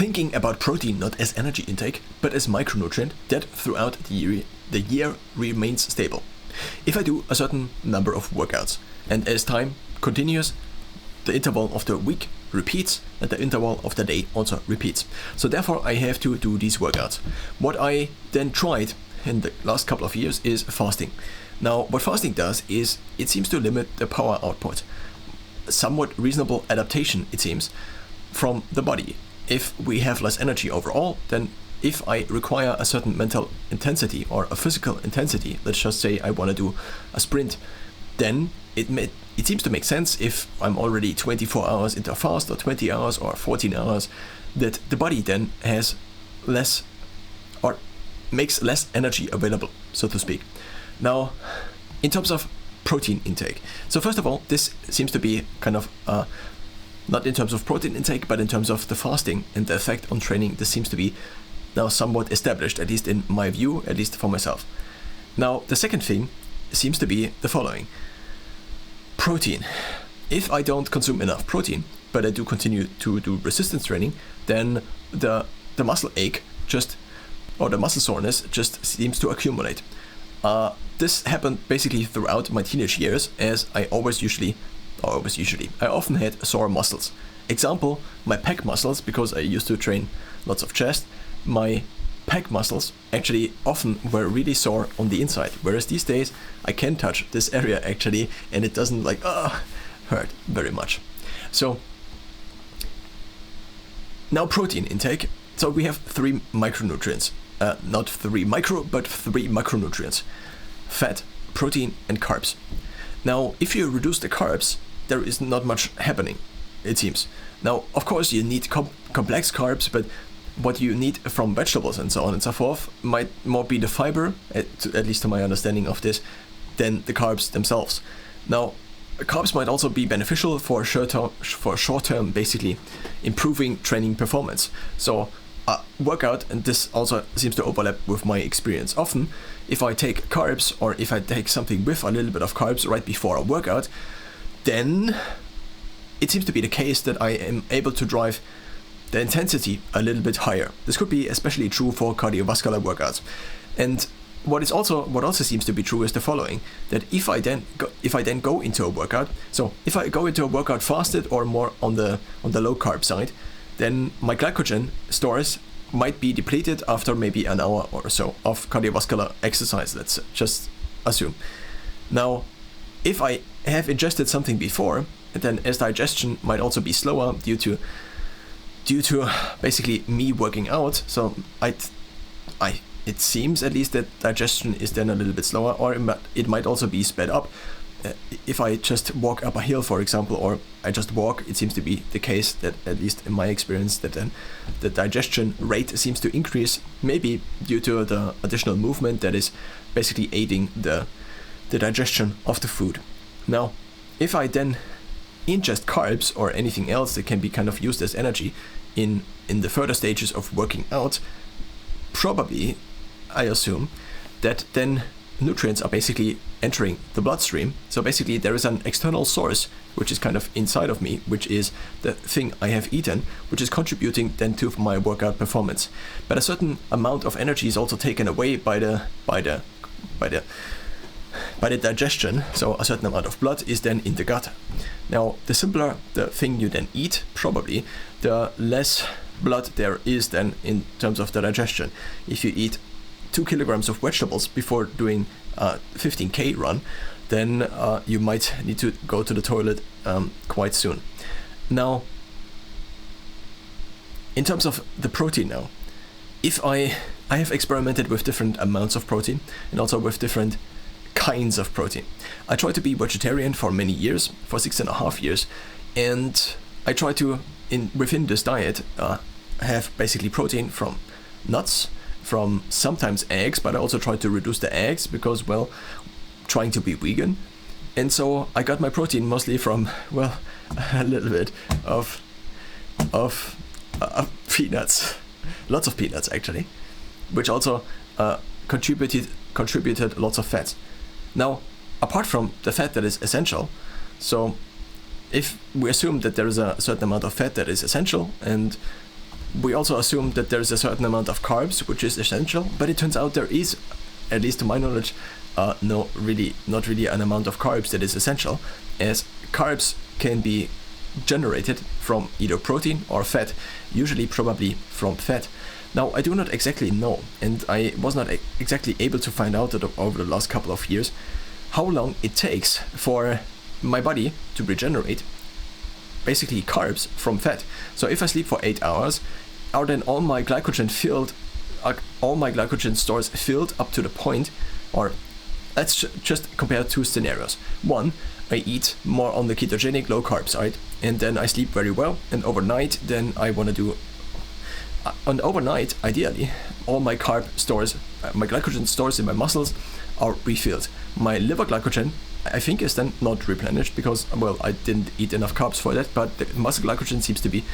thinking about protein not as energy intake, but as micronutrient that throughout the year remains stable. If I do a certain number of workouts, and as time continues, the interval of the week repeats, and the interval of the day also repeats. So therefore I have to do these workouts. What I then tried in the last couple of years is fasting. Now, what fasting does is it seems to limit the power output. Somewhat reasonable adaptation, it seems, from the body. If we have less energy overall, then if I require a certain mental intensity or a physical intensity, let's just say I want to do a sprint, then it seems to make sense if I'm already 24 hours into a fast, or 20 hours or 14 hours, that the body then has less or makes less energy available, so to speak. Now, in terms of protein intake, so first of all, this seems to be kind of not in terms of protein intake, but in terms of the fasting and the effect on training. This seems to be now somewhat established, at least in my view, at least for myself. Now, the second thing seems to be the following. Protein. If I don't consume enough protein, but I do continue to do resistance training, then the muscle ache or the muscle soreness just seems to accumulate. This happened basically throughout my teenage years, as I often had sore muscles. Example, my pec muscles, because I used to train lots of chest, my pec muscles actually often were really sore on the inside, whereas these days I can touch this area actually, and it doesn't hurt very much. So now protein intake. So we have 3 micronutrients, not 3 micro, but 3 macronutrients: fat, protein, and carbs. Now, if you reduce the carbs, there is not much happening, it seems. Now, of course, you need complex carbs, but what you need from vegetables and so on and so forth might more be the fiber, at least to my understanding of this, than the carbs themselves. Now, carbs might also be beneficial for short-term, basically improving training performance. So workout, and this also seems to overlap with my experience. Often, if I take carbs, or if I take something with a little bit of carbs right before a workout, then it seems to be the case that I am able to drive the intensity a little bit higher. This could be especially true for cardiovascular workouts. And what also seems to be true is the following: that if I then go into a workout, so if I go into a workout fasted or more on the low carb side, then my glycogen stores might be depleted after maybe an hour or so of cardiovascular exercise, let's just assume. Now, if I have ingested something before, then as digestion might also be slower due to basically me working out. So it seems at least that digestion is then a little bit slower, or it might also be sped up. If I just walk up a hill, for example, or I just walk, it seems to be the case that, at least in my experience, that then the digestion rate seems to increase, maybe due to the additional movement that is basically aiding the digestion of the food. Now, if I then ingest carbs or anything else that can be kind of used as energy in the further stages of working out, probably, I assume, that then nutrients are basically entering the bloodstream. So basically there is an external source which is kind of inside of me, which is the thing I have eaten, which is contributing then to my workout performance. But a certain amount of energy is also taken away by the digestion, so a certain amount of blood is then in the gut. Now, the simpler the thing you then eat, probably, the less blood there is then in terms of the digestion. If you eat 2 kilograms of vegetables before doing a 15k run, then you might need to go to the toilet quite soon. Now, in terms of the protein now, if I have experimented with different amounts of protein and also with different kinds of protein. I tried to be vegetarian for many years, for 6.5 years, and I try to, within this diet, have basically protein from nuts, from sometimes eggs, but I also try to reduce the eggs because, well, trying to be vegan. And so I got my protein mostly from, well, a little bit of peanuts, lots of peanuts actually, which also contributed lots of fats. Now, apart from the fat that is essential, so if we assume that there is a certain amount of fat that is essential, and we also assume that there's a certain amount of carbs, which is essential, but it turns out there is, at least to my knowledge, not really an amount of carbs that is essential, as carbs can be generated from either protein or fat, usually probably from fat. Now, I do not exactly know, and I was not exactly able to find out over the last couple of years how long it takes for my body to regenerate basically carbs from fat. So if I sleep for 8 hours, are then all my glycogen stores filled up to the point, or let's just compare two scenarios. One, I eat more on the ketogenic low carb side, and then I sleep very well, and overnight then I want to do on overnight, ideally, all my carb stores, my glycogen stores in my muscles are refilled. My liver glycogen, I think, is then not replenished because, well, I didn't eat enough carbs for that, but the muscle glycogen seems to be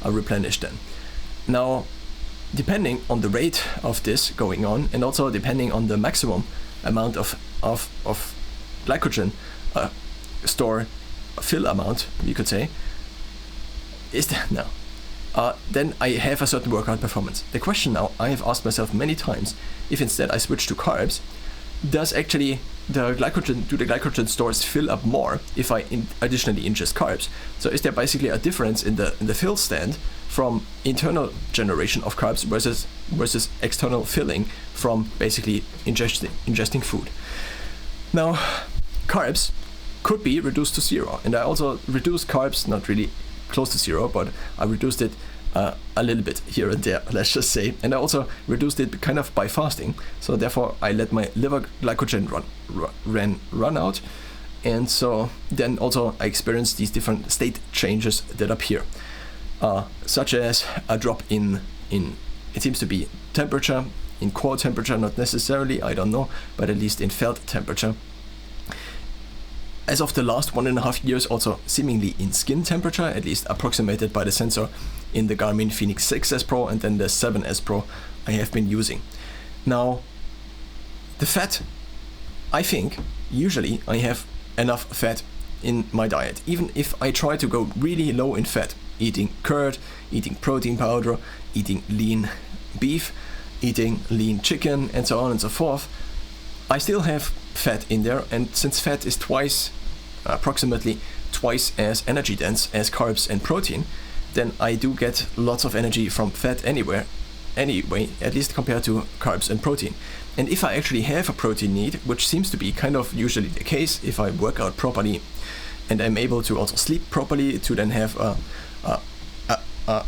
replenished then. Now, depending on the rate of this going on, and also depending on the maximum amount of glycogen store fill amount, you could say, is that now. Then I have a certain workout performance. The question now I have asked myself many times, if instead I switch to carbs, does actually the glycogen stores fill up more if I additionally ingest carbs? So is there basically a difference in the fill stand from internal generation of carbs versus external filling from basically ingesting food? Now, carbs could be reduced to zero, and I also reduced carbs, not really close to zero, but I reduced it a little bit here and there, let's just say, and I also reduced it kind of by fasting. So therefore I let my liver glycogen run out, and so then also I experienced these different state changes that appear, such as a drop in it seems to be temperature, in core temperature, not necessarily, I don't know, but at least in felt temperature. As of the last 1.5 years, also seemingly in skin temperature, at least approximated by the sensor in the Garmin Fenix 6S Pro and then the 7S Pro I have been using. Now, the fat, I think, usually I have enough fat in my diet. Even if I try to go really low in fat, eating curd, eating protein powder, eating lean beef, eating lean chicken, and so on and so forth, I still have fat in there, and since fat is approximately twice as energy dense as carbs and protein, then I do get lots of energy from fat anyway, at least compared to carbs and protein. And if I actually have a protein need, which seems to be kind of usually the case if I work out properly and I'm able to also sleep properly to then have a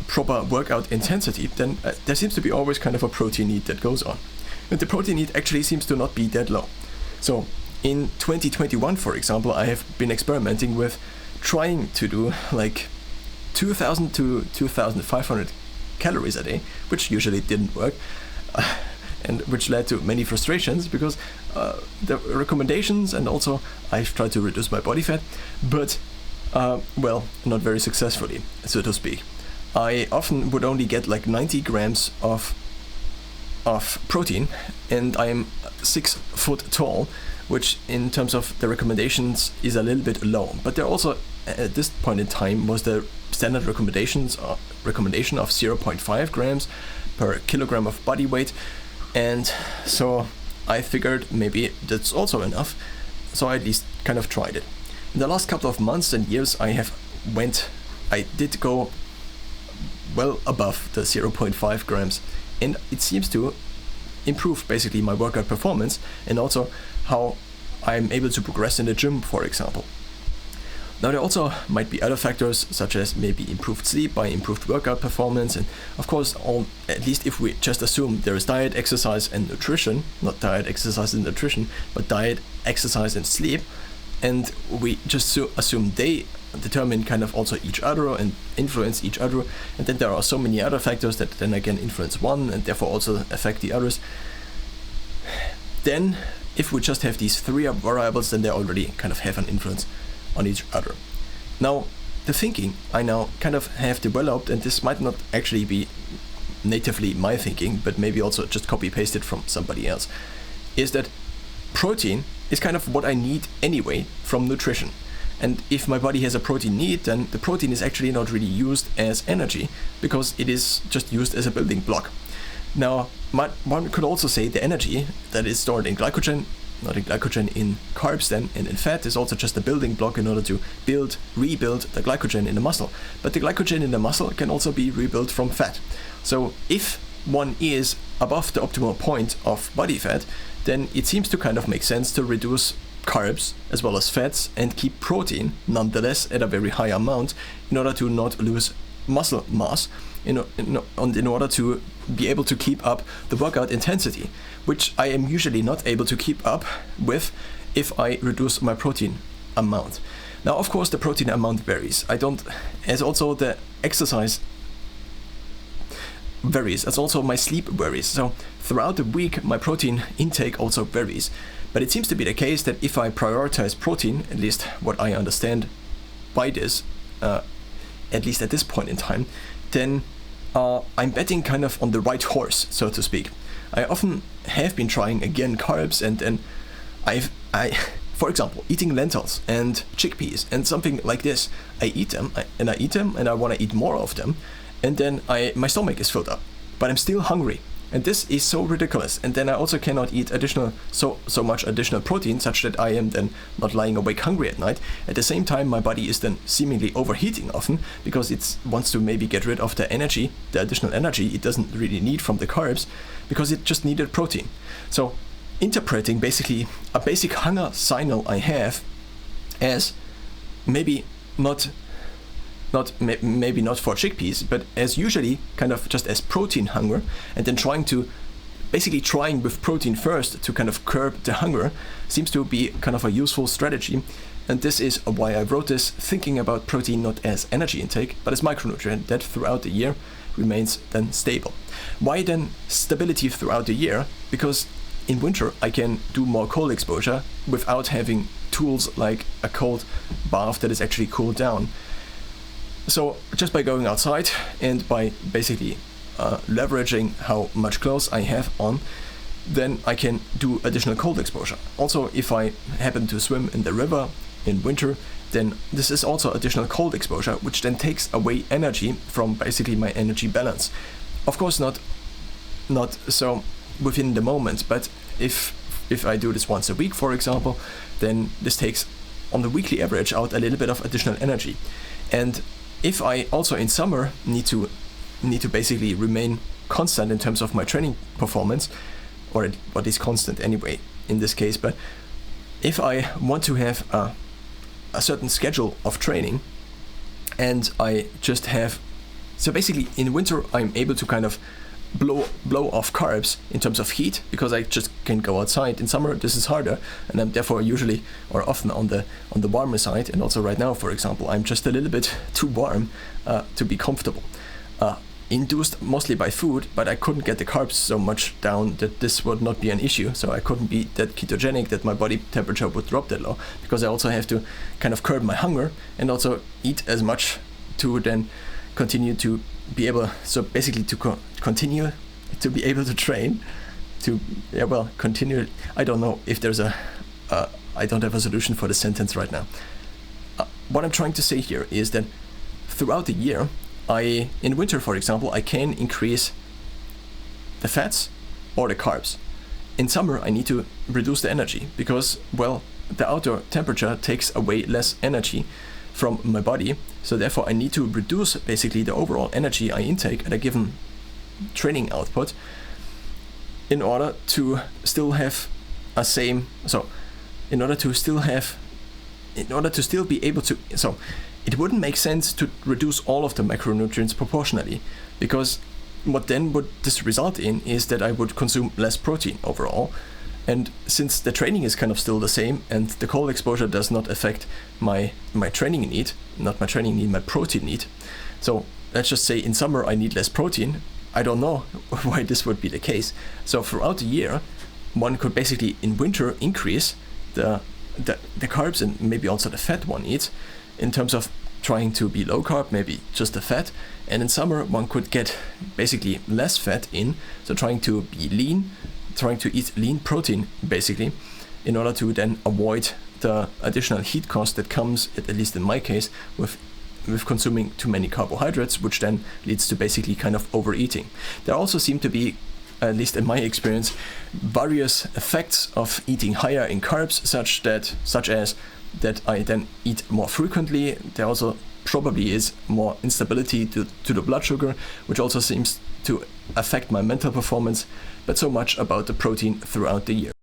proper workout intensity, then there seems to be always kind of a protein need that goes on. And the protein need actually seems to not be that low. So in 2021, for example, I have been experimenting with trying to do like 2,000 to 2,500 calories a day, which usually didn't work, and which led to many frustrations because the recommendations, and also I've tried to reduce my body fat, but well, not very successfully, so to speak. I often would only get like 90 grams of protein, and I'm 6 foot tall, which in terms of the recommendations is a little bit low. But there also at this point in time was the standard recommendation of 0.5 grams per kilogram of body weight, and so I figured maybe that's also enough, so I at least kind of tried it. In the last couple of months and years I did go well above the 0.5 grams, and it seems to improve basically my workout performance and also how I'm able to progress in the gym, for example. Now there also might be other factors, such as maybe improved sleep by improved workout performance, and of course at least if we just assume there is diet, exercise and nutrition, not diet, exercise and nutrition, but diet, exercise and sleep, and we just assume they determine kind of also each other and influence each other, and then there are so many other factors that then again influence one and therefore also affect the others. Then if we just have these three variables, then they already kind of have an influence on each other. Now the thinking I now kind of have developed, and this might not actually be natively my thinking, but maybe also just copy pasted from somebody else, is that protein is kind of what I need anyway from nutrition. And if my body has a protein need, then the protein is actually not really used as energy because it is just used as a building block. Now, one could also say the energy that is stored in glycogen, not in glycogen, in carbs then, and in fat is also just a building block in order to rebuild the glycogen in the muscle. But the glycogen in the muscle can also be rebuilt from fat. So if one is above the optimal point of body fat, then it seems to kind of make sense to reduce carbs as well as fats and keep protein nonetheless at a very high amount in order to not lose muscle mass, in order to be able to keep up the workout intensity, which I am usually not able to keep up with if I reduce my protein amount. Now, of course, the protein amount varies. As also the exercise varies, as also my sleep varies. So throughout the week, my protein intake also varies. But it seems to be the case that if I prioritize protein, at least what I understand by this, at least at this point in time, then I'm betting kind of on the right horse, so to speak. I often have been trying again carbs, and then for example, eating lentils and chickpeas and something like this. I eat them and I want to eat more of them, and then my stomach is filled up, but I'm still hungry. And this is so ridiculous. And then I also cannot eat so much additional protein, such that I am then not lying awake hungry at night. At the same time, my body is then seemingly overheating often because it wants to maybe get rid of the additional energy it doesn't really need from the carbs, because it just needed protein. So interpreting basically a basic hunger signal I have as maybe not for chickpeas, but as usually kind of just as protein hunger, and then trying with protein first to kind of curb the hunger seems to be kind of a useful strategy. And this is why I wrote this, thinking about protein not as energy intake, but as micronutrient that throughout the year remains then stable. Why then stability throughout the year? Because in winter I can do more cold exposure without having tools like a cold bath that is actually cooled down. So just by going outside and by basically leveraging how much clothes I have on, then I can do additional cold exposure. Also, if I happen to swim in the river in winter, then this is also additional cold exposure, which then takes away energy from basically my energy balance. Of course, not so within the moment, but if I do this once a week, for example, then this takes on the weekly average out a little bit of additional energy. And if I also in summer need to basically remain constant in terms of my training performance, or what is constant anyway in this case, but if I want to have a certain schedule of training, and I just have, so basically in winter I'm able to kind of blow off carbs in terms of heat because I just can't go outside. In summer this is harder, and I'm therefore usually or often on the warmer side. And also right now, for example, I'm just a little bit too warm to be comfortable, induced mostly by food, but I couldn't get the carbs so much down that this would not be an issue. So I couldn't be that ketogenic that my body temperature would drop that low, because I also have to kind of curb my hunger and also eat as much to then continue to be able, so basically to continue to be able to train, continue. I don't know if there's I don't have a solution for the sentence right now. What I'm trying to say here is that throughout the year, in winter, for example, I can increase the fats or the carbs. In summer, I need to reduce the energy because, the outdoor temperature takes away less energy from my body. So therefore, I need to reduce basically the overall energy I intake at a given training output in order to still have in order to still be able to, so it wouldn't make sense to reduce all of the macronutrients proportionally, because what then would this result in is that I would consume less protein overall. And since the training is kind of still the same and the cold exposure does not affect my training need, my protein need. So let's just say in summer I need less protein. I don't know why this would be the case. So throughout the year, one could basically in winter increase the carbs and maybe also the fat one eats, in terms of trying to be low carb, maybe just the fat. And in summer one could get basically less fat in, so trying to be lean, trying to eat lean protein basically, in order to then avoid the additional heat cost that comes, at least in my case, with consuming too many carbohydrates, which then leads to basically kind of overeating. There also seem to be, at least in my experience, various effects of eating higher in carbs, such as that I then eat more frequently. There also probably is more instability to the blood sugar, which also seems to affect my mental performance. But so much about the protein throughout the year.